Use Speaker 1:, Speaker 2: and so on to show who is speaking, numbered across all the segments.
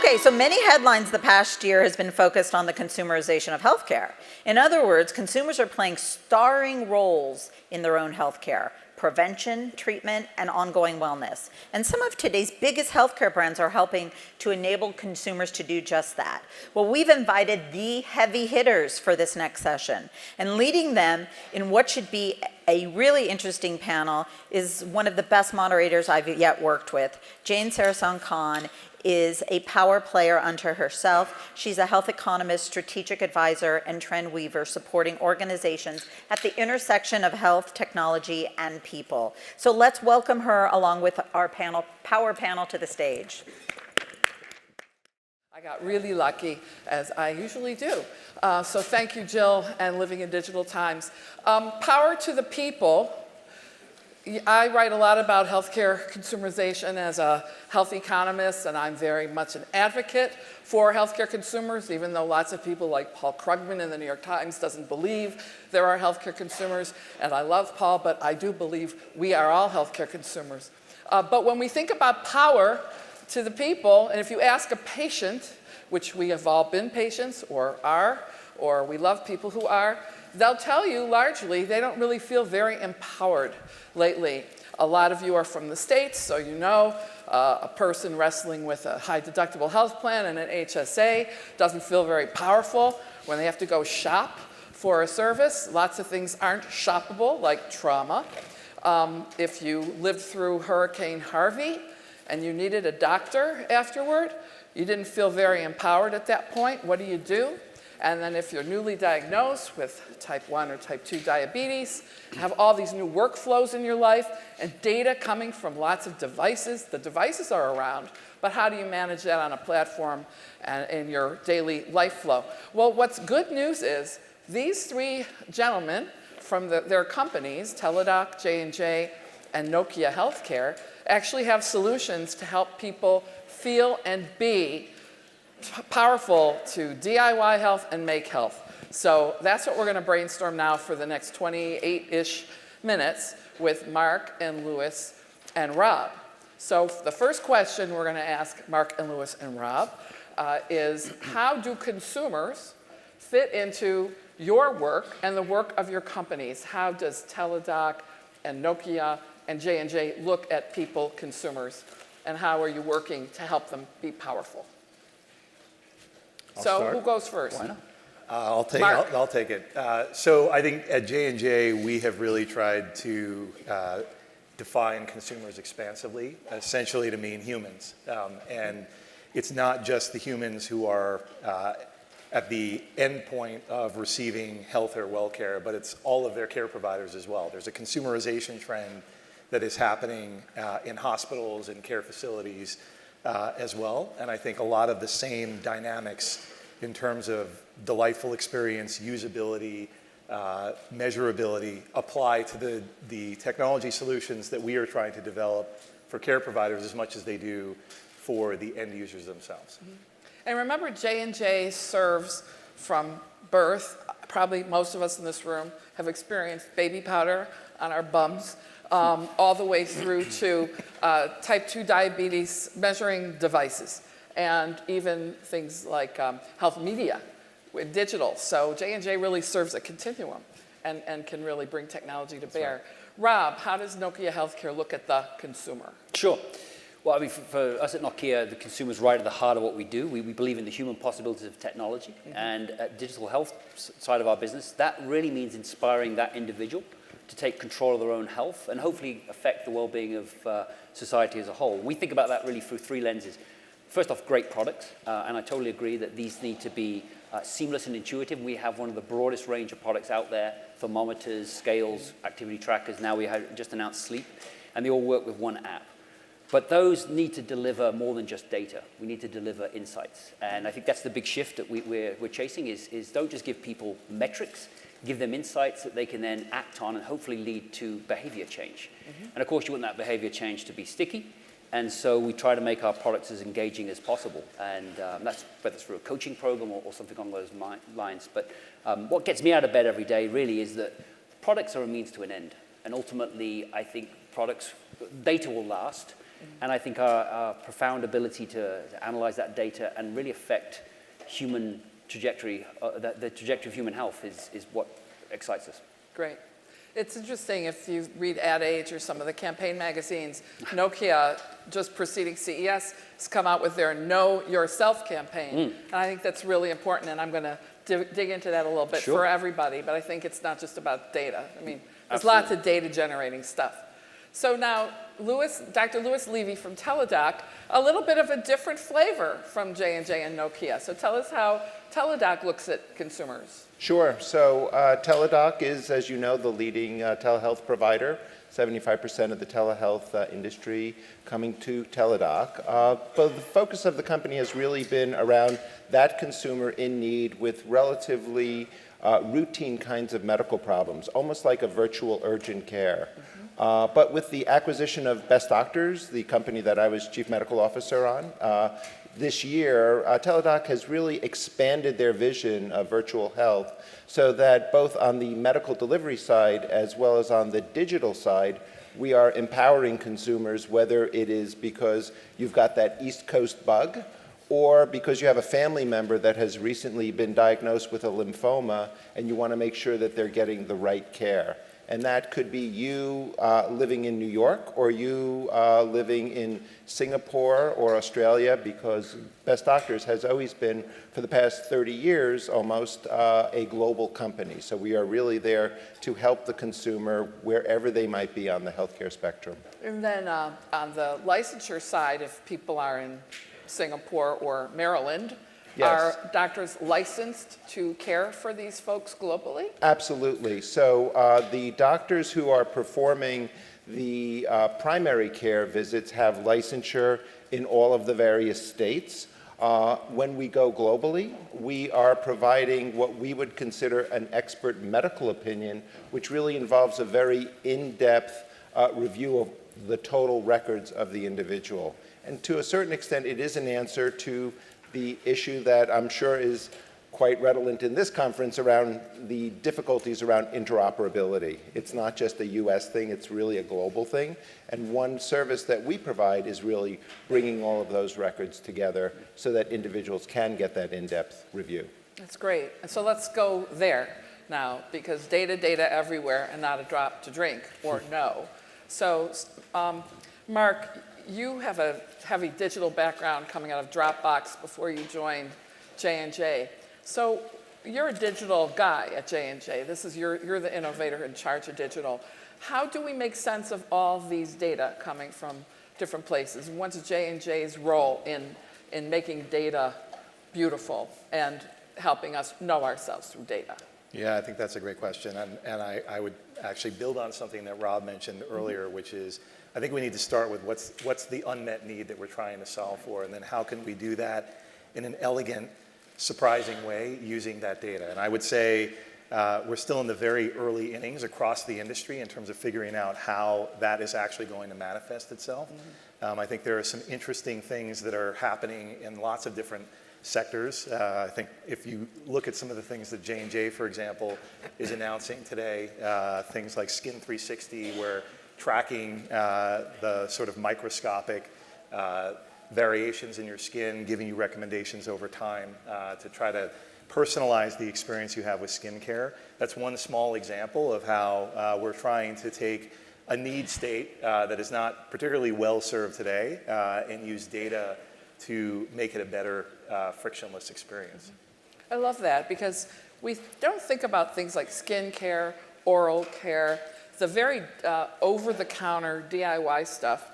Speaker 1: Okay, so many headlines the past year has been focused on the consumerization of healthcare. In other words, consumers are playing starring roles in their own healthcare, prevention, treatment, and ongoing wellness. And some of today's biggest healthcare brands are helping to enable consumers to do just that. Well, we've invited the heavy hitters for this next session, and leading them in what should be a really interesting panel is one of the best moderators I've yet worked with. Jane Sarasan-Khan is a power player unto herself. She's a health economist, strategic advisor, and trend weaver supporting organizations at the intersection of health, technology, and people. So let's welcome her along with our power panel to the stage.
Speaker 2: I got really lucky, as I usually do. So thank you, Jill, and Living in Digital Times. Power to the people. I write a lot about healthcare consumerization as a health economist, and I'm very much an advocate for healthcare consumers, even though lots of people like Paul Krugman in the New York Times doesn't believe there are healthcare consumers. And I love Paul, but I do believe we are all healthcare consumers. But when we think about power to the people, and if you ask a patient, which we have all been patients or are, or we love people who are, they'll tell you largely they don't really feel very empowered lately. A lot of you are from the States, so you know a person wrestling with a high deductible health plan and an HSA doesn't feel very powerful when they have to go shop for a service. Lots of things aren't shoppable, like trauma. If you lived through Hurricane Harvey and you needed a doctor afterward, you didn't feel very empowered at that point. What do? And then if you're newly diagnosed with type 1 or type 2 diabetes, have all these new workflows in your life and data coming from lots of devices. The devices are around, but how do you manage that on a platform and in your daily life flow? Well, what's good news is these three gentlemen from their companies, TellaDoc, J&J, and Nokia Healthcare, actually have solutions to help people feel and be powerful to DIY health and make health. So that's what we're going to brainstorm now for the next 28-ish minutes with Mark and Louis and Rob. So the first question we're going to ask Mark and Louis and Rob is, how do consumers fit into your work and the work of your companies? How does TellaDoc and Nokia and J&J look at people, consumers, and how are you working to help them be powerful? So who goes first?
Speaker 3: Why not?
Speaker 4: I'll take it. So I think at J&J, we have really tried to define consumers expansively, essentially to mean humans. And it's not just the humans who are at the end point of receiving health or well care, but it's all of their care providers as well. There's a consumerization trend that is happening in hospitals and care facilities as well. And I think a lot of the same dynamics in terms of delightful experience, usability, measurability apply to the technology solutions that we are trying to develop for care providers as much as they do for the end users themselves.
Speaker 2: Mm-hmm. And remember, J&J serves from birth. Probably most of us in this room have experienced baby powder on our bums. All the way through to type 2 diabetes measuring devices, and even things like health media with digital. So J&J really serves a continuum and can really bring technology to bear. Right. Rob, how does Nokia Healthcare look at the consumer?
Speaker 3: Sure. Well, I mean, for us at Nokia, the consumer's right at the heart of what we do. We believe in the human possibilities of technology. Mm-hmm. And at digital health side of our business, that really means inspiring that individual to take control of their own health and hopefully affect the well-being of society as a whole. We think about that really through three lenses. First off, great products, and I totally agree that these need to be seamless and intuitive. We have one of the broadest range of products out there: thermometers, scales, activity trackers. Now we have just announced sleep, and they all work with one app. But those need to deliver more than just data. We need to deliver insights, and I think that's the big shift that we're chasing. Is don't just give people metrics. Give them insights that they can then act on and hopefully lead to behavior change. Mm-hmm. And of course, you want that behavior change to be sticky. And so we try to make our products as engaging as possible. And that's whether it's through a coaching program or something along those lines. But what gets me out of bed every day really is that products are a means to an end. And ultimately, I think data will last. And I think our profound ability to analyze that data and really affect human trajectory, the trajectory of human health is what excites us.
Speaker 2: Great. It's interesting if you read Ad Age or some of the campaign magazines, Nokia, just preceding CES, has come out with their Know Yourself campaign. And I think that's really important, and I'm going to dig into that a little bit for everybody, but I think it's not just about data. I mean, there's lots of data generating stuff. So now, Dr. Louis Levy from TellaDoc, a little bit of a different flavor from J&J and Nokia. So tell us how TellaDoc looks at consumers.
Speaker 5: Sure. So TellaDoc is, as you know, the leading telehealth provider. 75% of the telehealth industry coming to TellaDoc. But the focus of the company has really been around that consumer in need with relatively routine kinds of medical problems, almost like a virtual urgent care. But with the acquisition of Best Doctors, the company that I was chief medical officer on, this year, TellaDoc has really expanded their vision of virtual health so that both on the medical delivery side as well as on the digital side, we are empowering consumers, whether it is because you've got that East Coast bug or because you have a family member that has recently been diagnosed with a lymphoma and you want to make sure that they're getting the right care. And that could be you living in New York or you living in Singapore or Australia, because Best Doctors has always been, for the past 30 years almost, a global company. So we are really there to help the consumer wherever they might be on the healthcare spectrum.
Speaker 2: And then on the licensure side, if people are in Singapore or Maryland, are doctors licensed to care for these folks globally?
Speaker 5: Absolutely. So the doctors who are performing the primary care visits have licensure in all of the various states. When we go globally, we are providing what we would consider an expert medical opinion, which really involves a very in-depth review of the total records of the individual. And to a certain extent, it is an answer to the issue that I'm sure is quite redolent in this conference around the difficulties around interoperability. It's not just a US thing, it's really a global thing. And one service that we provide is really bringing all of those records together so that individuals can get that in-depth review.
Speaker 2: That's great. And so let's go there now, because data everywhere and not a drop to drink or no. So Mark, you have a heavy digital background coming out of Dropbox before you joined J&J. So you're a digital guy at J&J. You're the innovator in charge of digital. How do we make sense of all these data coming from different places? What's J&J's role in making data beautiful and helping us know ourselves through data?
Speaker 4: Yeah, I think that's a great question. And I would actually build on something that Rob mentioned earlier, which is I think we need to start with what's the unmet need that we're trying to solve for, and then how can we do that in an elegant, surprising way using that data. And I would say we're still in the very early innings across the industry in terms of figuring out how that is actually going to manifest itself. I think there are some interesting things that are happening in lots of different sectors. I think if you look at some of the things that J&J, for example, is announcing today, things like Skin 360, where tracking the sort of microscopic variations in your skin, giving you recommendations over time to try to personalize the experience you have with skincare. That's one small example of how we're trying to take a need state that is not particularly well served today and use data to make it a better frictionless experience.
Speaker 2: I love that, because we don't think about things like skin care, oral care, the very over-the-counter DIY stuff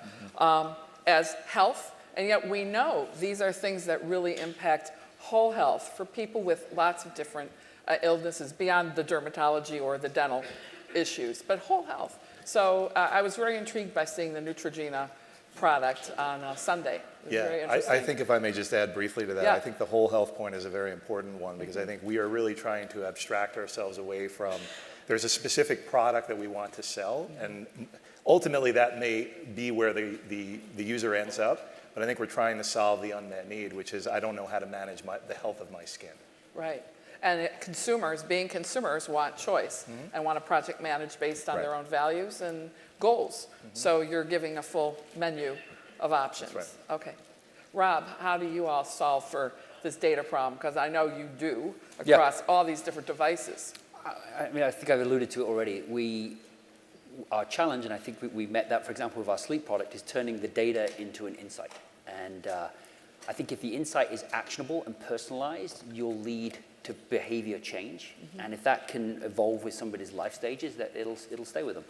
Speaker 2: as health, and yet we know these are things that really impact whole health for people with lots of different illnesses beyond the dermatology or the dental issues, but whole health. So I was very intrigued by seeing the Neutrogena product on Sunday. It was very interesting.
Speaker 4: I think if I may just add briefly to that, I think the whole health point is a very important one, because I think we are really trying to abstract ourselves away from there's a specific product that we want to sell, and ultimately that may be where the user ends up, but I think we're trying to solve the unmet need, which is I don't know how to manage the health of my skin.
Speaker 2: Right. And consumers, being consumers, want choice and want to project manage based on their own values and goals. So you're giving a full menu of options.
Speaker 4: That's
Speaker 2: Okay. Rob, how do you all solve for this data problem? Because I know you do
Speaker 3: Yeah.
Speaker 2: across all these different devices.
Speaker 3: I mean, I think I've alluded to it already. Our challenge, and I think we met that, for example, with our sleep product, is turning the data into an insight. And I think if the insight is actionable and personalized, you'll lead to behavior change. And if that can evolve with somebody's life stages, that it'll stay with them.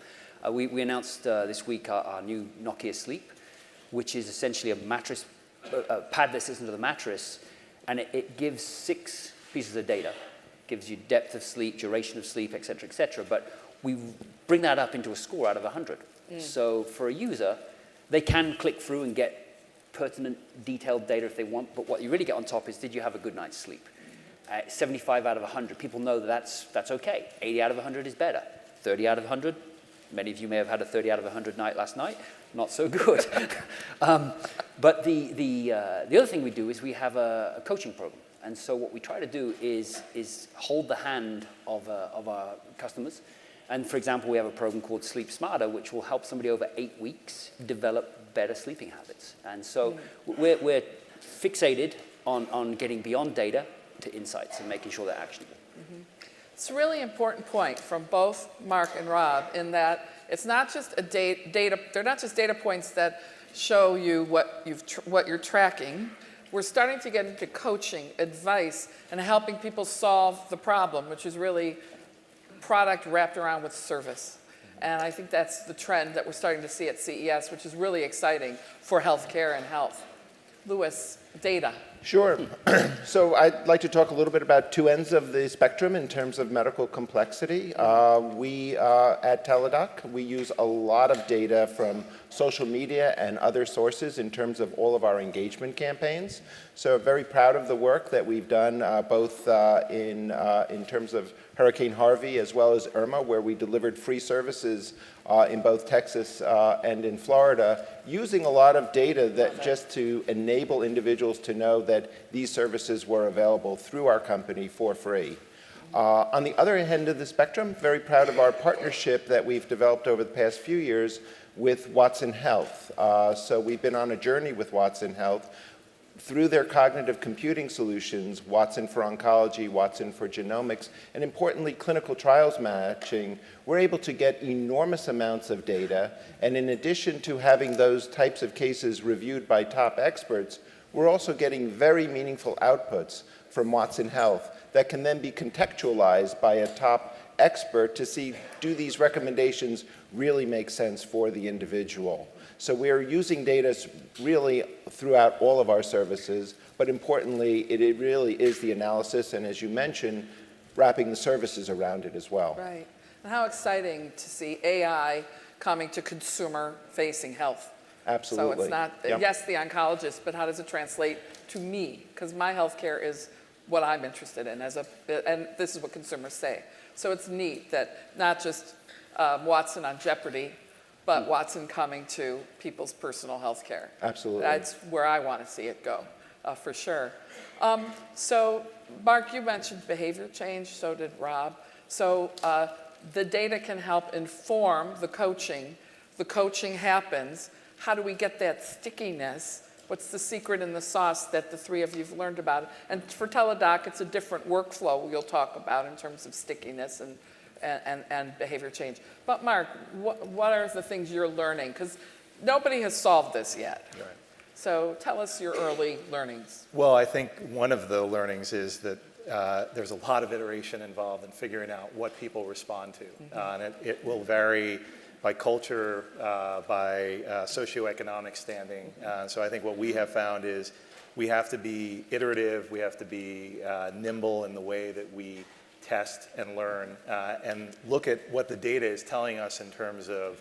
Speaker 3: We announced this week our new Nokia Sleep, which is essentially a mattress, a pad that sits under the mattress, and it gives 6 pieces of data. It gives you depth of sleep, duration of sleep, et cetera, but we bring that up into a score out of 100. So for a user, they can click through and get pertinent, detailed data if they want, but what you really get on top is, did you have a good night's sleep? 75 out of 100, people know that's okay. 80 out of 100 is better. 30 out of 100, many of you may have had a 30 out of 100 night last night, not so good. But the other thing we do is we have a coaching program. And so what we try to do is hold the hand of our customers. And for example, we have a program called Sleep Smarter, which will help somebody over 8 weeks develop better sleeping habits. And so we're fixated on getting beyond data to insights and making sure they're actionable.
Speaker 2: It's a really important point from both Mark and Rob in that it's not just a data. They're not just data points that show you what you're tracking. We're starting to get into coaching, advice, and helping people solve the problem, which is really product wrapped around with service. And I think that's the trend that we're starting to see at CES, which is really exciting for healthcare and health. Louis, data.
Speaker 5: Sure. So I'd like to talk a little bit about 2 ends of the spectrum in terms of medical complexity. We at TellaDoc, we use a lot of data from social media and other sources in terms of all of our engagement campaigns. So very proud of the work that we've done both in terms of Hurricane Harvey as well as Irma, where we delivered free services in both Texas and in Florida, using a lot of data that just to enable individuals to know that these services were available through our company for free. On the other end of the spectrum, very proud of our partnership that we've developed over the past few years with Watson Health. So we've been on a journey with Watson Health through their cognitive computing solutions, Watson for Oncology, Watson for Genomics, and importantly, clinical trials matching. We're able to get enormous amounts of data, and in addition to having those types of cases reviewed by top experts, we're also getting very meaningful outputs from Watson Health that can then be contextualized by a top expert to see, do these recommendations really make sense for the individual? So we're using data really throughout all of our services, but importantly, it really is the analysis, and as you mentioned, wrapping the services around it as well.
Speaker 2: Right. And how exciting to see AI coming to consumer-facing health.
Speaker 5: Absolutely.
Speaker 2: So it's not, yes, the oncologist, but how does it translate to me? Because my healthcare is what I'm interested in, and this is what consumers say. So it's neat that not just Watson on Jeopardy, but Watson coming to people's personal health care.
Speaker 5: Absolutely.
Speaker 2: That's where I want to see it go, for sure. So, Mark, you mentioned behavior change, so did Rob. So the data can help inform the coaching. The coaching happens. How do we get that stickiness? What's the secret in the sauce that the 3 of you have learned about? And for TellaDoc, it's a different workflow we'll talk about in terms of stickiness and behavior change. But Mark, what are the things you're learning? Because nobody has solved this yet.
Speaker 4: Right.
Speaker 2: So tell us your early learnings.
Speaker 4: Well, I think one of the learnings is that there's a lot of iteration involved in figuring out what people respond to. And it will vary by culture, by socioeconomic standing. So I think what we have found is we have to be iterative, we have to be nimble in the way that we test and learn and look at what the data is telling us in terms of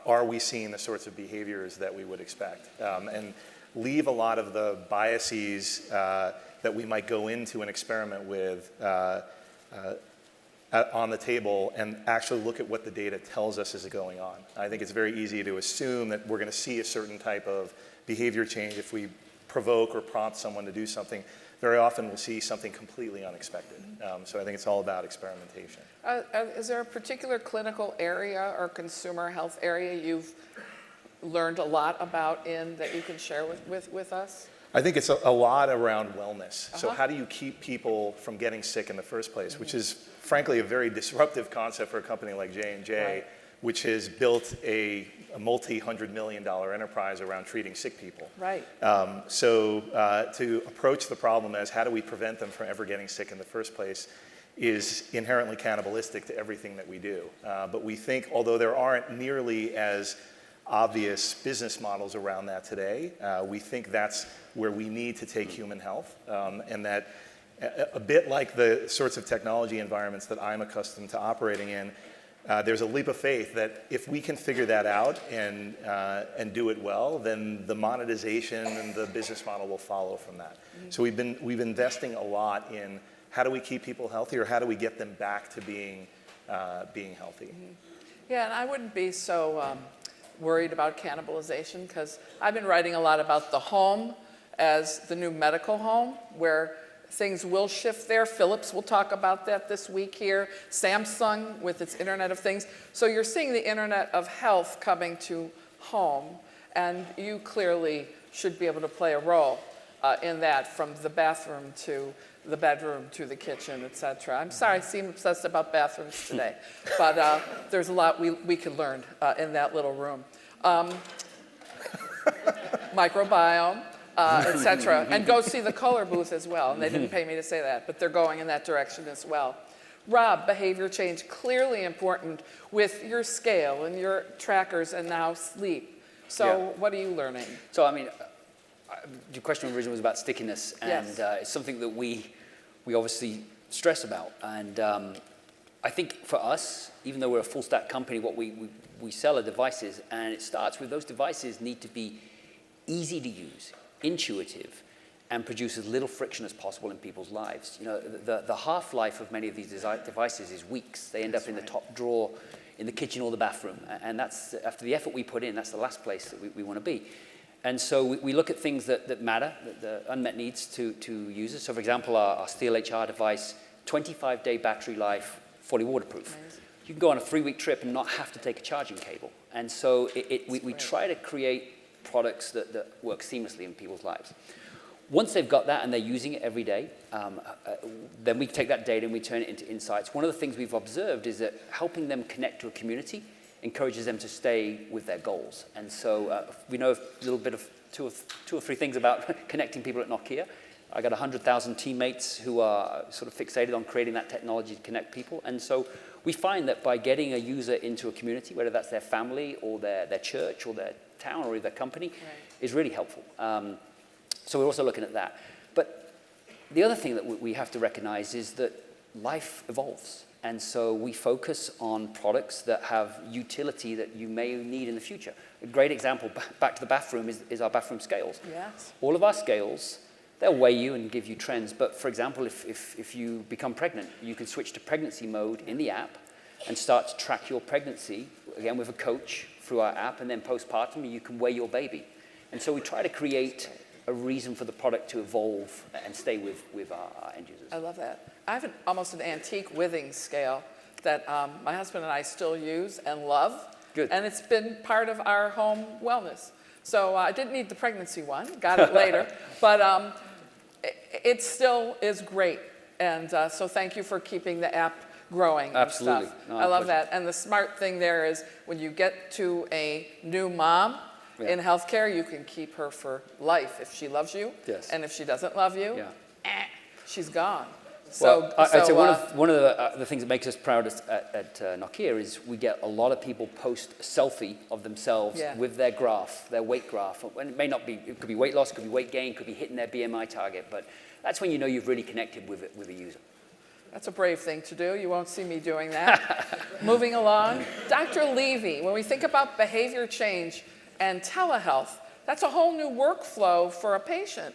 Speaker 4: are we seeing the sorts of behaviors that we would expect, and leave a lot of the biases that we might go into an experiment with on the table and actually look at what the data tells us is going on. I think it's very easy to assume that we're going to see a certain type of behavior change if we provoke or prompt someone to do something. Very often we'll see something completely unexpected. So I think it's all about experimentation.
Speaker 2: Is there a particular clinical area or consumer health area you've learned a lot about that you can share with us?
Speaker 4: I think it's a lot around wellness. So how do you keep people from getting sick in the first place, which is frankly a very disruptive concept for a company like J&J,
Speaker 2: Right.
Speaker 4: which has built a multi-$100-million enterprise around treating sick people.
Speaker 2: Right.
Speaker 4: So to approach the problem as how do we prevent them from ever getting sick in the first place is inherently cannibalistic to everything that we do. But we think, although there aren't nearly as obvious business models around that today, we think that's where we need to take human health, and that a bit like the sorts of technology environments that I'm accustomed to operating in, there's a leap of faith that if we can figure that out and do it well, then the monetization and the business model will follow from that. So we've been investing a lot in how do we keep people healthy, or how do we get them back to being healthy.
Speaker 2: Yeah, and I wouldn't be so worried about cannibalization, because I've been writing a lot about the home as the new medical home, where things will shift there. Philips will talk about that this week here. Samsung with its Internet of Things. So you're seeing the Internet of Health coming to home, and you clearly should be able to play a role in that, from the bathroom to the bedroom to the kitchen, et cetera. I'm sorry, I seem obsessed about bathrooms today, but there's a lot we could learn in that little room. Microbiome, et cetera. And go see the color booth as well. And they didn't pay me to say that, but they're going in that direction as well. Rob, behavior change, clearly important with your scale and your trackers and now sleep. So what are you learning?
Speaker 3: So, I mean, your question originally was about stickiness, and
Speaker 2: Yes.
Speaker 3: it's something that we obviously stress about. And I think for us, even though we're a full stack company, what we sell are devices, and it starts with those devices need to be easy to use, intuitive, and produce as little friction as possible in people's lives. You know, the half-life of many of these devices is weeks. They end up in the top drawer in the kitchen or the bathroom, and that's, after the effort we put in, that's the last place that we want to be. And so we look at things that matter, the unmet needs to users. So for example, our Steel HR device, 25-day battery life, fully waterproof.
Speaker 2: Amazing.
Speaker 3: You can go on a 3-week trip and not have to take a charging cable. And so we try to create products that work seamlessly in people's lives. Once they've got that and they're using it every day, then we take that data and we turn it into insights. One of the things we've observed is that helping them connect to a community encourages them to stay with their goals. And so we know a little bit of two or three things about connecting people at Nokia. I got 100,000 teammates who are sort of fixated on creating that technology to connect people. And so we find that by getting a user into a community, whether that's their family or their church or their town or their company, is really helpful. So we're also looking at that. But the other thing that we have to recognize is that life evolves. And so we focus on products that have utility that you may need in the future. A great example, back to the bathroom, is our bathroom scales.
Speaker 2: Yes.
Speaker 3: All of our scales, they'll weigh you and give you trends. But for example, if you become pregnant, you can switch to pregnancy mode in the app and start to track your pregnancy, again with a coach through our app, and then postpartum, you can weigh your baby. And so we try to create a reason for the product to evolve and stay with our end users.
Speaker 2: I love that. I have almost an antique Withings scale that my husband and I still use and love.
Speaker 3: Good.
Speaker 2: And it's been part of our home wellness. So I didn't need the pregnancy one, got it later. But it still is great. And so thank you for keeping the app growing.
Speaker 3: Absolutely.
Speaker 2: And stuff.
Speaker 3: No,
Speaker 2: I love
Speaker 3: pleasure.
Speaker 2: that. And the smart thing there is when you get to a new mom in healthcare, you can keep her for life if she loves you.
Speaker 3: Yes.
Speaker 2: And if she doesn't love you, she's gone.
Speaker 3: Well, I'd say
Speaker 2: So,
Speaker 3: one of the things that makes us proud at Nokia is we get a lot of people post a selfie of themselves with their graph, their weight graph. And it may not be, it could be weight loss, it could be weight gain, it could be hitting their BMI target, but that's when you know you've really connected with a user.
Speaker 2: that's a brave thing to do. You won't see me doing that. Moving along. Dr. Levy, when we think about behavior change and telehealth, that's a whole new workflow for a patient.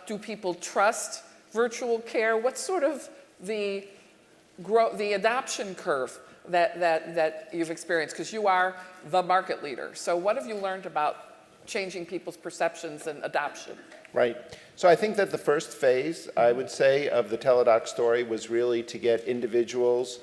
Speaker 2: Do people trust virtual care? What's sort of the adoption curve that you've experienced? Because you are the market leader. So what have you learned about changing people's perceptions and adoption?
Speaker 5: Right. So I think that the first phase, I would say, of the TellaDoc story was really to get individuals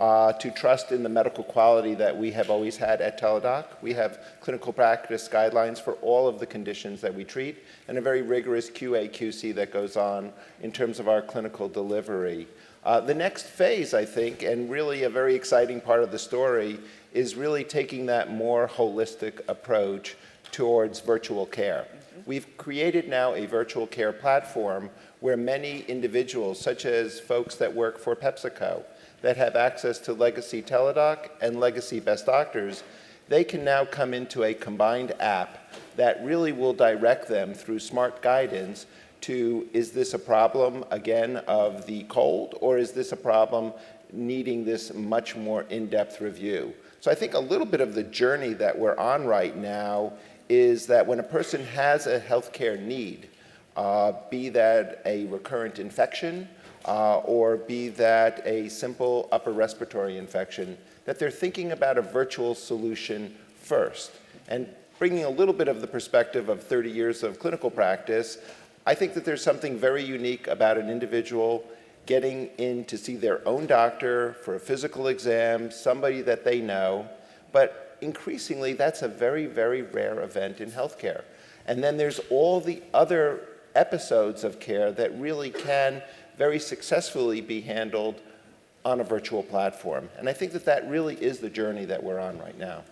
Speaker 5: to trust in the medical quality that we have always had at TellaDoc. We have clinical practice guidelines for all of the conditions that we treat and a very rigorous QA/QC that goes on in terms of our clinical delivery. The next phase, I think, and really a very exciting part of the story, is really taking that more holistic approach towards virtual care. We've created now a virtual care platform where many individuals, such as folks that work for PepsiCo, that have access to legacy TellaDoc and legacy Best Doctors, they can now come into a combined app that really will direct them through smart guidance to, is this a problem, again, of the cold, or is this a problem needing this much more in-depth review? So I think a little bit of the journey that we're on right now is that when a person has a healthcare need, be that a recurrent infection, or be that a simple upper respiratory infection, that they're thinking about a virtual solution first. And bringing a little bit of the perspective of 30 years of clinical practice, I think that there's something very unique about an individual getting in to see their own doctor for a physical exam, somebody that they know, but increasingly that's a very, very rare event in healthcare. And then there's all the other episodes of care that really can very successfully be handled on a virtual platform. And I think that that really is the journey that we're on right now.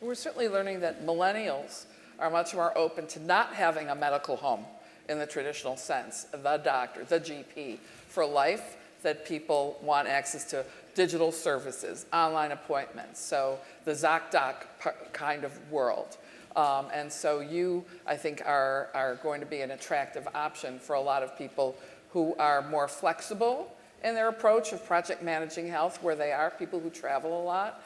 Speaker 2: We're certainly learning that millennials are much more open to not having a medical home in the traditional sense, the doctor, the GP, for life, that people want access to digital services, online appointments, so the ZocDoc kind of world. And so you, I think, are going to be an attractive option for a lot of people who are more flexible in their approach of project managing health, where they are people who travel a lot,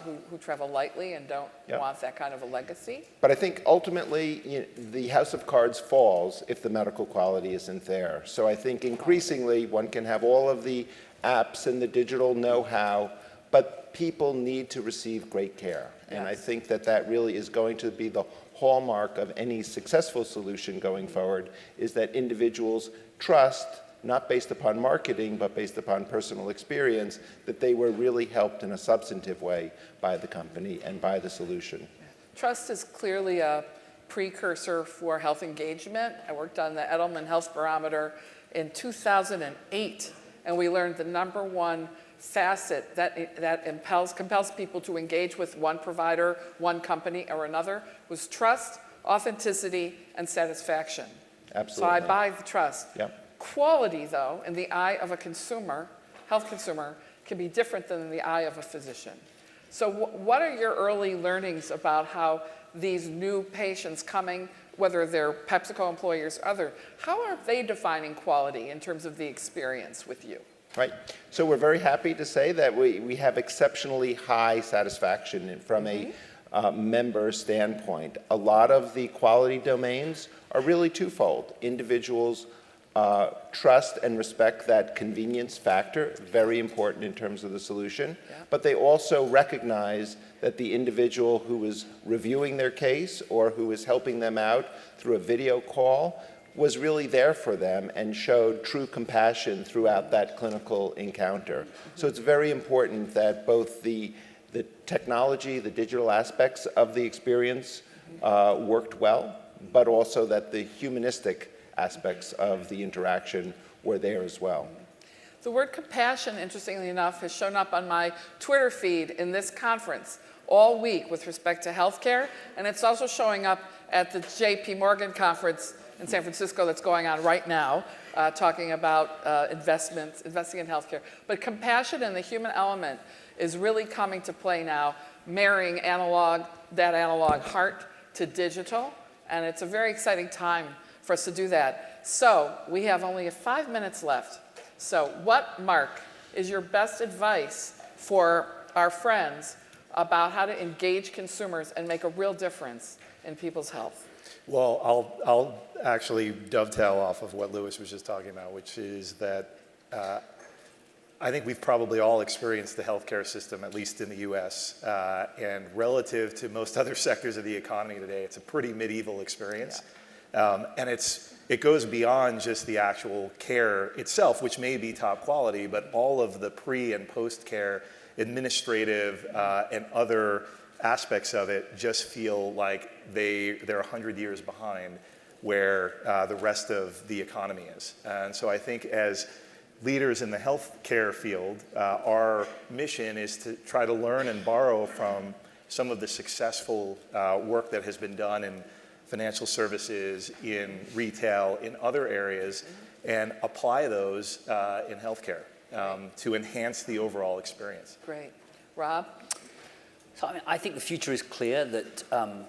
Speaker 2: who travel lightly and don't want that kind of a legacy.
Speaker 5: But I think ultimately the house of cards falls if the medical quality isn't there. So I think increasingly one can have all of the apps and the digital know-how, but people need to receive great care. And I think that that really is going to be the hallmark of any successful solution going forward, is that individuals trust, not based upon marketing, but based upon personal experience, that they were really helped in a substantive way by the company and by the solution.
Speaker 2: Trust is clearly a precursor for health engagement. I worked on the Edelman Health Barometer in 2008, and we learned the #1 facet that compels people to engage with one provider, one company, or another was trust, authenticity, and satisfaction.
Speaker 5: Absolutely.
Speaker 2: So I buy the trust.
Speaker 5: Yep.
Speaker 2: Quality, though, in the eye of a consumer, health consumer, can be different than in the eye of a physician. So what are your early learnings about how these new patients coming, whether they're PepsiCo employees or other, how are they defining quality in terms of the experience with you?
Speaker 5: Right. So we're very happy to say that we have exceptionally high satisfaction from a member standpoint. A lot of the quality domains are really twofold. Individuals trust and respect that convenience factor, very important in terms of the solution, but they also recognize that the individual who is reviewing their case or who is helping them out through a video call was really there for them and showed true compassion throughout that clinical encounter. So it's very important that both the technology, the digital aspects of the experience worked well, but also that the humanistic aspects of the interaction were there as well.
Speaker 2: The word compassion, interestingly enough, has shown up on my Twitter feed in this conference all week with respect to healthcare, and it's also showing up at the JP Morgan conference in San Francisco that's going on right now, talking about investing in healthcare. But compassion and the human element is really coming to play now, marrying that analog heart to digital, and it's a very exciting time for us to do that. So we have only 5 minutes left. So what, Mark, is your best advice for our friends about how to engage consumers and make a real difference in people's health?
Speaker 4: Well, I'll actually dovetail off of what Louis was just talking about, which is that I think we've probably all experienced the healthcare system, at least in the US, and relative to most other sectors of the economy today, it's a pretty medieval experience. And it goes beyond just the actual care itself, which may be top quality, but all of the pre and post care administrative and other aspects of it just feel like they're 100 years behind where the rest of the economy is. And so I think as leaders in the healthcare field, our mission is to try to learn and borrow from some of the successful work that has been done in financial services, in retail, in other areas, and apply those in healthcare to enhance the overall experience.
Speaker 2: Great. Rob?
Speaker 3: So I think the future is clear that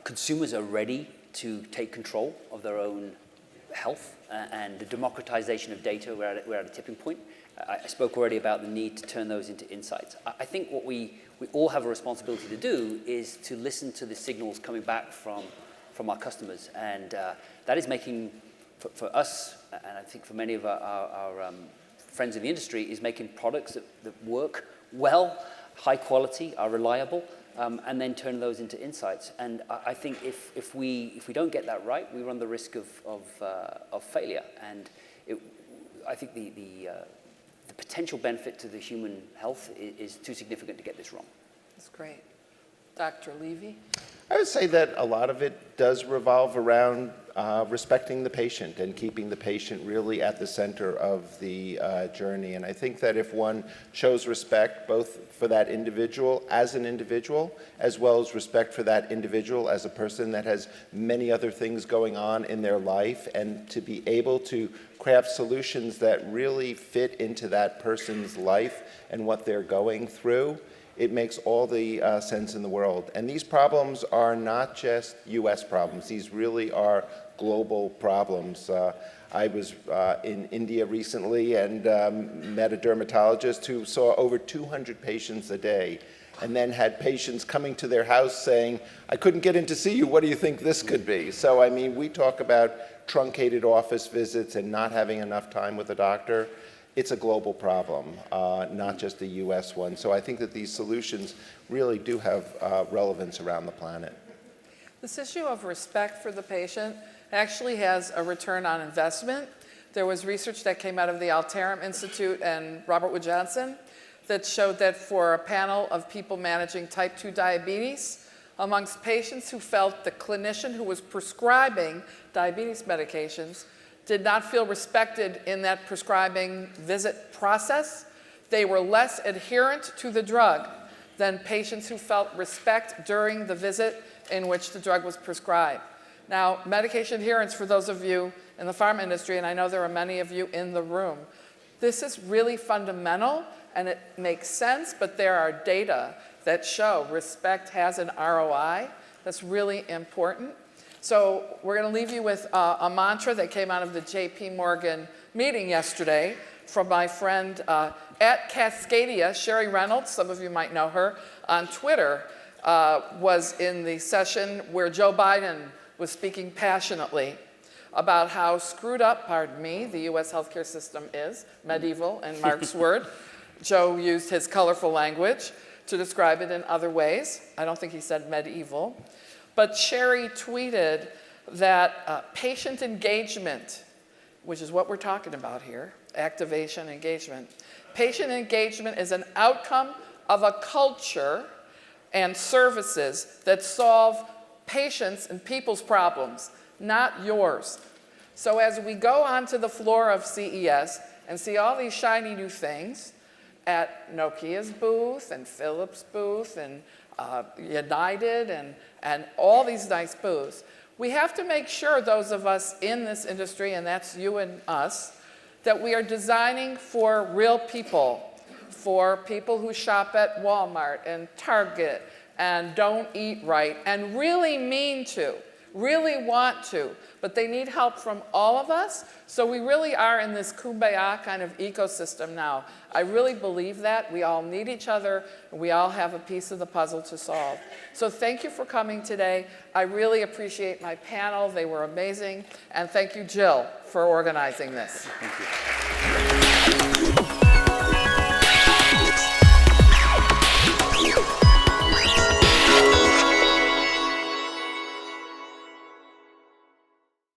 Speaker 3: consumers are ready to take control of their own health and the democratization of data. We're at a tipping point. I spoke already about the need to turn those into insights. I think what we all have a responsibility to do is to listen to the signals coming back from our customers. And that is making, for us, and I think for many of our friends in the industry, is making products that work well, high quality, are reliable, and then turn those into insights. And I think if we don't get that right, we run the risk of failure. And I think the potential benefit to the human health is too significant to get this wrong.
Speaker 2: That's great. Dr. Levy?
Speaker 5: I would say that a lot of it does revolve around respecting the patient and keeping the patient really at the center of the journey. And I think that if one shows respect both for that individual as an individual, as well as respect for that individual as a person that has many other things going on in their life, and to be able to craft solutions that really fit into that person's life and what they're going through, it makes all the sense in the world. And these problems are not just US problems. These really are global problems. I was in India recently and met a dermatologist who saw over 200 patients a day, and then had patients coming to their house saying, I couldn't get in to see you, what do you think this could be? So I mean, we talk about truncated office visits and not having enough time with a doctor. It's a global problem, not just a US one. So I think that these solutions really do have relevance around the planet.
Speaker 2: This issue of respect for the patient actually has a return on investment. There was research that came out of the Alterum Institute and Robert Wood Johnson that showed that for a panel of people managing type 2 diabetes, amongst patients who felt the clinician who was prescribing diabetes medications did not feel respected in that prescribing visit process, they were less adherent to the drug than patients who felt respect during the visit in which the drug was prescribed. Now, medication adherence, for those of you in the pharma industry, and I know there are many of you in the room, this is really fundamental and it makes sense, but there are data that show respect has an ROI. That's really important. So we're going to leave you with a mantra that came out of the JP Morgan meeting yesterday from my friend at Cascadia, Sherry Reynolds, some of you might know her, on Twitter, was in the session where Joe Biden was speaking passionately about how screwed up, pardon me, the US healthcare system is, medieval in Mark's word. Joe used his colorful language to describe it in other ways. I don't think he said medieval. But Sherry tweeted that patient engagement, which is what we're talking about here, activation, engagement. Patient engagement is an outcome of a culture and services that solve patients' and people's problems, not yours. So as we go onto the floor of CES and see all these shiny new things at Nokia's booth and Philips' booth and United and all these nice booths, we have to make sure, those of us in this industry, and that's you and us, that we are designing for real people, for people who shop at Walmart and Target and don't eat right and really mean to, really want to, but they need help from all of us. So we really are in this kumbaya kind of ecosystem now. I really believe that. We all need each other. We all have a piece of the puzzle to solve. So thank you for coming today. I really appreciate my panel. They were amazing. And thank you, Jill, for organizing this.
Speaker 3: Thank you.